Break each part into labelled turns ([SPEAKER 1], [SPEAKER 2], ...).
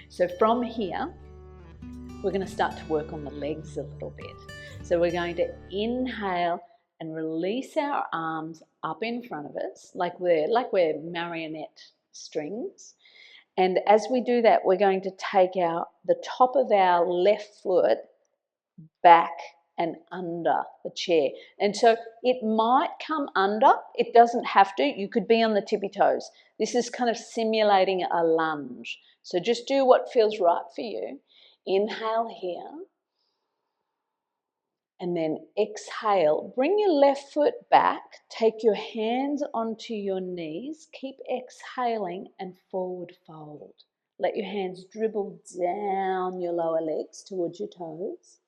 [SPEAKER 1] So from here, we're going to start to work on the legs a little bit. So we're going to inhale and release our arms up in front of us, like we're marionette strings. And as we do that, we're going to take the top of our left foot back and under the chair. And so it might come under, it doesn't have to. You could be on the tippy toes. This is kind of simulating a lunge. So just do what feels right for you. Inhale here. And then exhale. Bring your left foot back. Take your hands onto your knees. Keep exhaling and forward fold. Let your hands dribble down your lower legs towards your toes.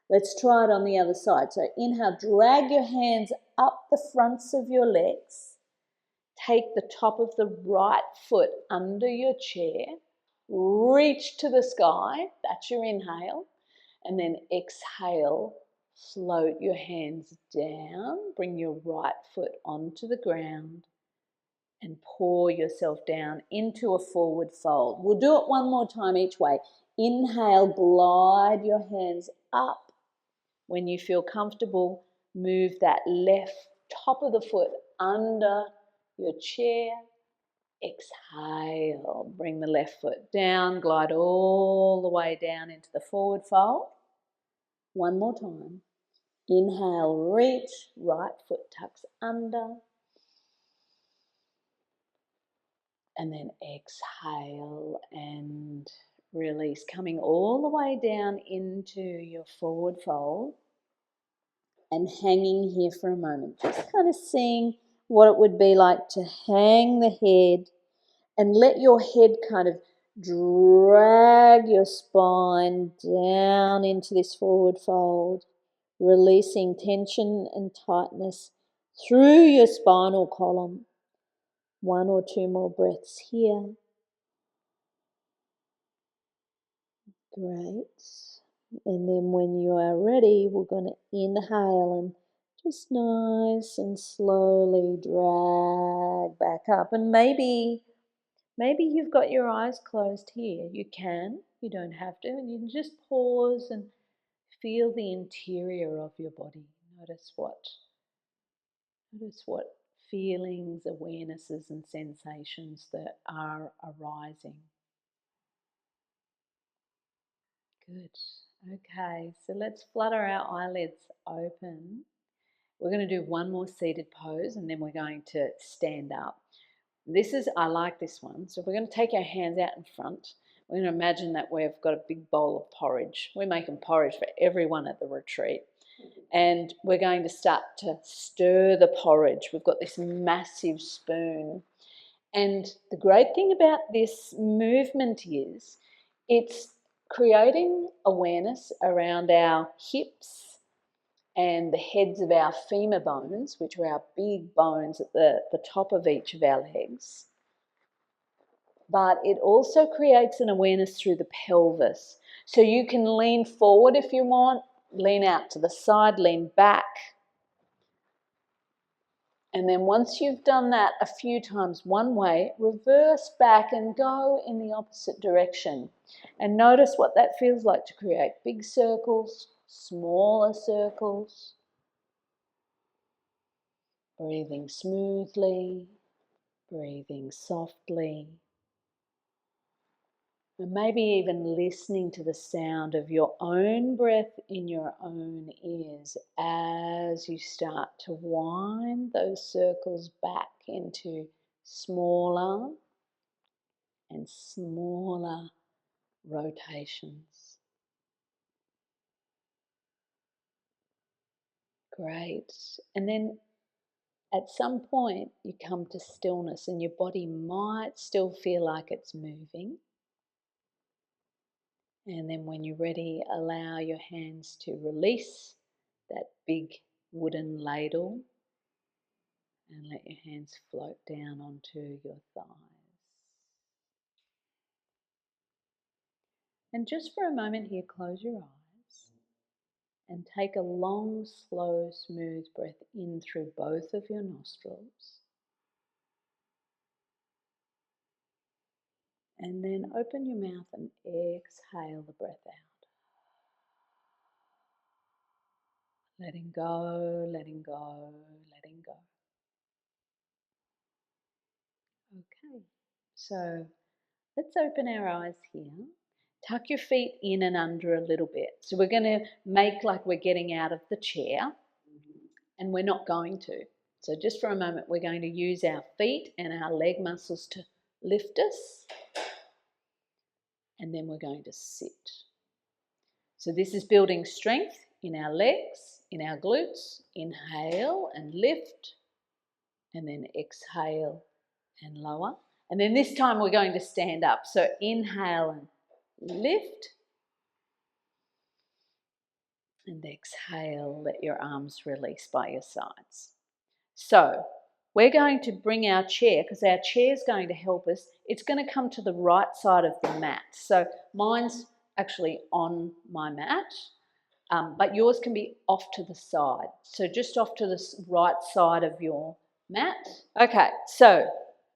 [SPEAKER 1] Let's try it on the other side. So inhale, drag your hands up the fronts of your legs. Take the top of the right foot under your chair. Reach to the sky. That's your inhale. And then exhale, float your hands down. Bring your right foot onto the ground and pour yourself down into a forward fold. We'll do it one more time each way. Inhale, glide your hands up. When you feel comfortable, move that left top of the foot under your chair. Exhale, bring the left foot down, glide all the way down into the forward fold. One more time. Inhale, reach, right foot tucks under. And then exhale and release, coming all the way down into your forward fold and hanging here for a moment. Just kind of seeing what it would be like to hang the head and let your head kind of drag your spine down into this forward fold, releasing tension and tightness through your spinal column. One or two more breaths here. Great. And then when you are ready, we're going to inhale and just nice and slowly drag back up. And maybe you've got your eyes closed here. You don't have to. And you can just pause and feel the interior of your body. Notice what feelings, awarenesses and sensations that are arising. Good. Okay, so let's flutter our eyelids open. We're going to do one more seated pose and then we're going to stand up. I like this one. So we're going to take our hands out in front. We're going to imagine that we've got a big bowl of porridge. We're making porridge for everyone at the retreat. And we're going to start to stir the porridge. We've got this massive spoon. And the great thing about this movement is it's creating awareness around our hips and the heads of our femur bones, which are our big bones at the top of each of our legs. But it also creates an awareness through the pelvis. So you can lean forward if you want, lean out to the side, lean back. And then once you've done that a few times one way, reverse back and go in the opposite direction. And notice what that feels like to create big circles, smaller circles. Breathing smoothly, breathing softly. And maybe even listening to the sound of your own breath in your own ears as you start to wind those circles back into smaller and smaller rotations. Great. And then at some point you come to stillness and your body might still feel like it's moving. And then when you're ready, allow your hands to release that big wooden ladle and let your hands float down onto your thighs. And just for a moment here, close your eyes and take a long, slow, smooth breath in through both of your nostrils. And then open your mouth and exhale the breath out. Letting go, letting go, letting go. Okay, so let's open our eyes here. Tuck your feet in and under a little bit. So we're going to make like we're getting out of the chair, and we're not going to. So just for a moment, we're going to use our feet and our leg muscles to lift us, and then we're going to sit. So this is building strength in our legs, in our glutes. Inhale and lift, and then exhale and lower. And then this time we're going to stand up. So inhale and lift, and exhale, let your arms release by your sides. So we're going to bring our chair, because our chair is going to help us. It's going to come to the right side of the mat. So mine's actually on my mat, but yours can be off to the side. So just off to the right side of your mat. Okay, so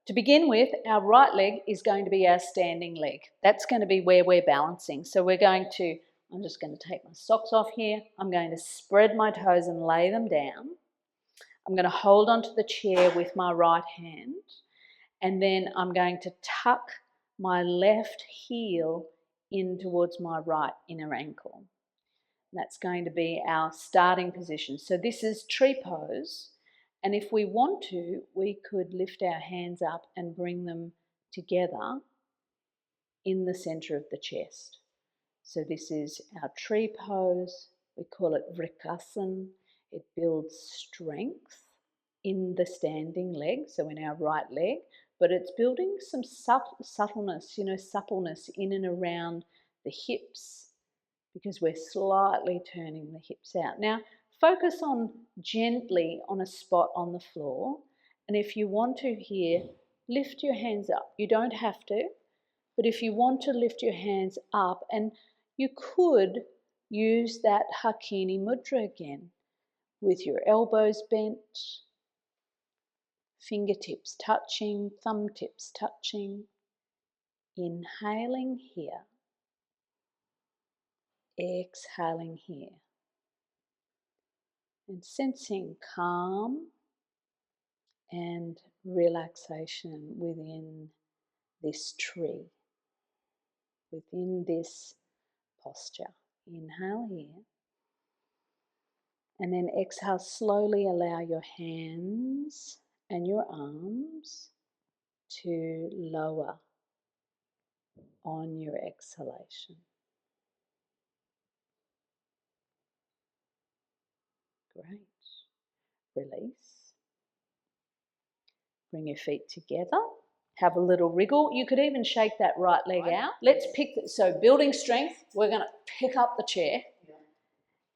[SPEAKER 1] to begin with, our right leg is going to be our standing leg. That's going to be where we're balancing. So we're going to, I'm just going to take my socks off here. I'm going to spread my toes and lay them down. I'm going to hold onto the chair with my right hand, and then I'm going to tuck my left heel in towards my right inner ankle. That's going to be our starting position. So this is tree pose, and if we want to, we could lift our hands up and bring them together in the center of the chest. So this is our tree pose. We call it Vrikasana. It builds strength in the standing leg, so in our right leg, but it's building some suppleness in and around the hips, because we're slightly turning the hips out. Now, focus on gently on a spot on the floor, and if you want to here, lift your hands up. You don't have to, but if you want to lift your hands up, and you could use that Hakini Mudra again, with your elbows bent, fingertips touching, thumb tips touching, inhaling here, exhaling here, and sensing calm and relaxation within this tree, within this posture. Inhale here, and then exhale, slowly allow your hands and your arms to lower on your exhalation. Great. Release. Bring your feet together. Have a little wriggle. You could even shake that right leg out. Let's pick, so building strength, we're going to pick up the chair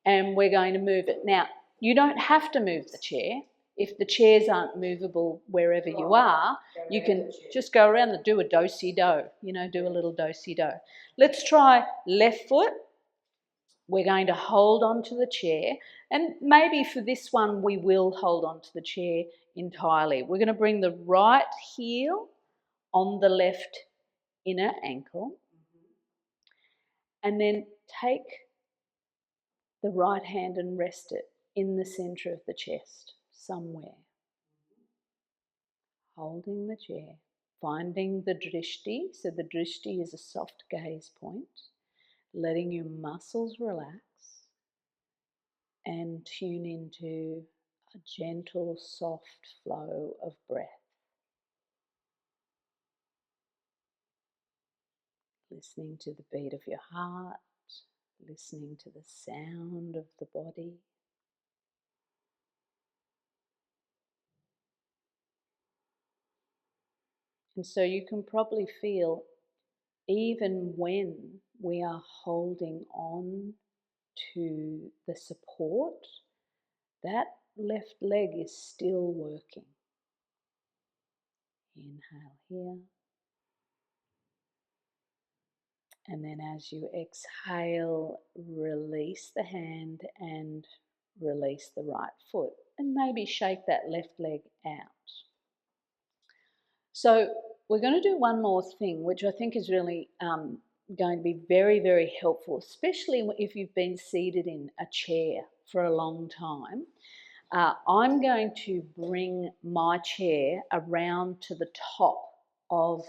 [SPEAKER 1] and we're going to move it. Now, you don't have to move the chair. If the chairs aren't movable wherever you are, you can just go around and do a do-si-do, do a little do-si-do. Let's try left foot. We're going to hold on to the chair, and maybe for this one we will hold on to the chair entirely. We're going to bring the right heel on the left inner ankle, and then take the right hand and rest it in the center of the chest somewhere. Holding the chair, finding the drishti. So the drishti is a soft gaze point, letting your muscles relax and tune into a gentle, soft flow of breath. Listening to the beat of your heart, listening to the sound of the body. And so you can probably feel, even when we are holding on to the support, that left leg is still working. Inhale here. And then as you exhale, release the hand and release the right foot. And maybe shake that left leg out. So we're going to do one more thing, which I think is really going to be very, very helpful, especially if you've been seated in a chair for a long time. I'm going to bring my chair around to the top of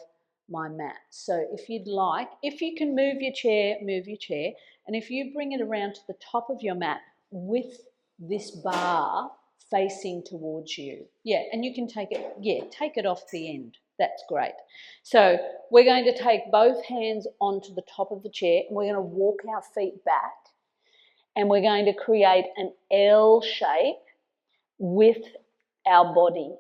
[SPEAKER 1] my mat. So if you'd like, if you can move your chair, move your chair. And if you bring it around to the top of your mat with this bar facing towards you. Yeah, and you can take it off the end. That's great. So we're going to take both hands onto the top of the chair and we're going to walk our feet back and we're going to create an L shape with our body.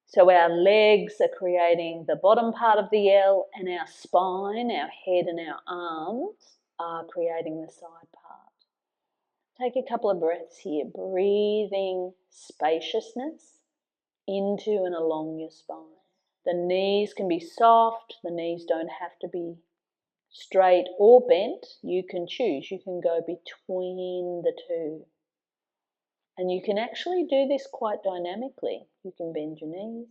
[SPEAKER 1] So our legs are creating the bottom part of the L and our spine, our head and our arms are creating the side part. Take a couple of breaths here, breathing spaciousness into and along your spine. The knees can be soft, the knees don't have to be straight or bent. You can choose, you can go between the two. And you can actually do this quite dynamically. You can bend your knees,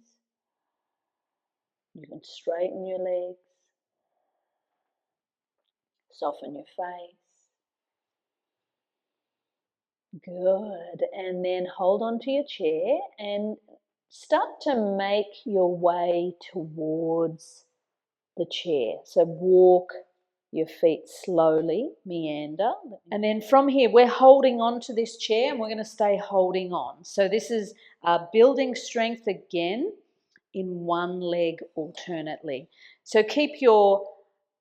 [SPEAKER 1] you can straighten your legs, soften your face. Good, and then hold on to your chair and start to make your way towards the chair. So walk your feet slowly, meander. And then from here, we're holding on to this chair and we're going to stay holding on. So this is building strength again in one leg alternately. So keep your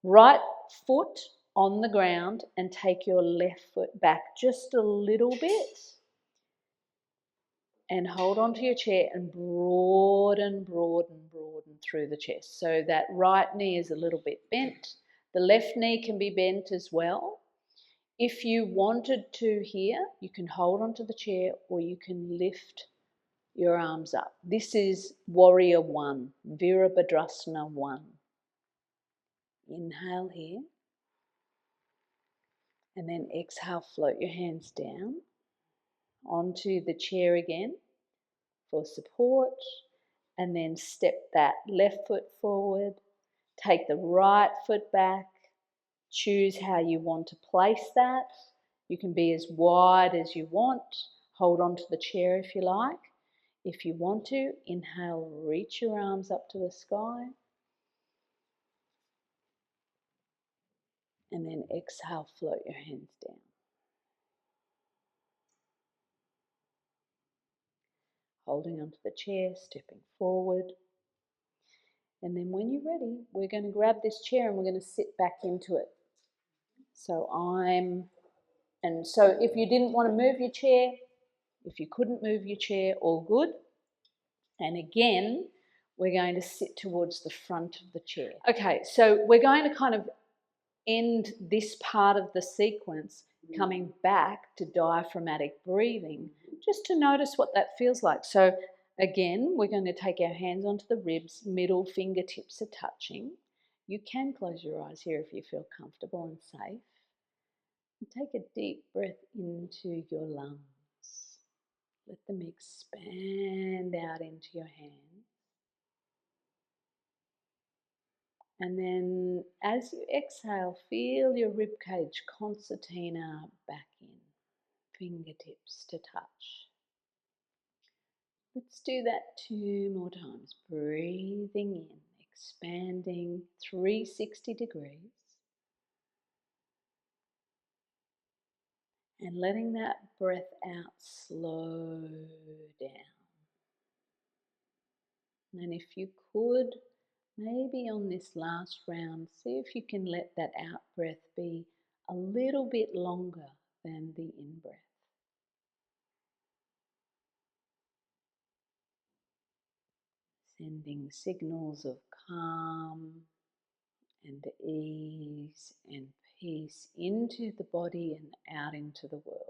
[SPEAKER 1] right foot on the ground and take your left foot back just a little bit and hold on to your chair and broaden, broaden, broaden through the chest. So that right knee is a little bit bent. The left knee can be bent as well. If you wanted to here, you can hold onto the chair or you can lift your arms up. This is Warrior 1, Virabhadrasana 1. Inhale here. And then exhale, float your hands down onto the chair again for support. And then step that left foot forward. Take the right foot back. Choose how you want to place that. You can be as wide as you want. Hold on to the chair if you like. If you want to, inhale, reach your arms up to the sky. And then exhale, float your hands down. Holding onto the chair, stepping forward. And then when you're ready, we're going to grab this chair and we're going to sit back into it. So if you didn't want to move your chair, if you couldn't move your chair, all good. And again, we're going to sit towards the front of the chair. Okay, so we're going to kind of end this part of the sequence coming back to diaphragmatic breathing, just to notice what that feels like. So again, we're going to take our hands onto the ribs, middle fingertips are touching. You can close your eyes here if you feel comfortable and safe. And take a deep breath into your lungs. Let them expand out into your hands. And then as you exhale, feel your ribcage concertina back in, fingertips to touch. Let's do that 2 more times. Breathing in, expanding 360 degrees. And letting that breath out slow down. And if you could, maybe on this last round, see if you can let that out breath be a little bit longer than the in breath. Sending signals of calm and ease and peace into the body and out into the world.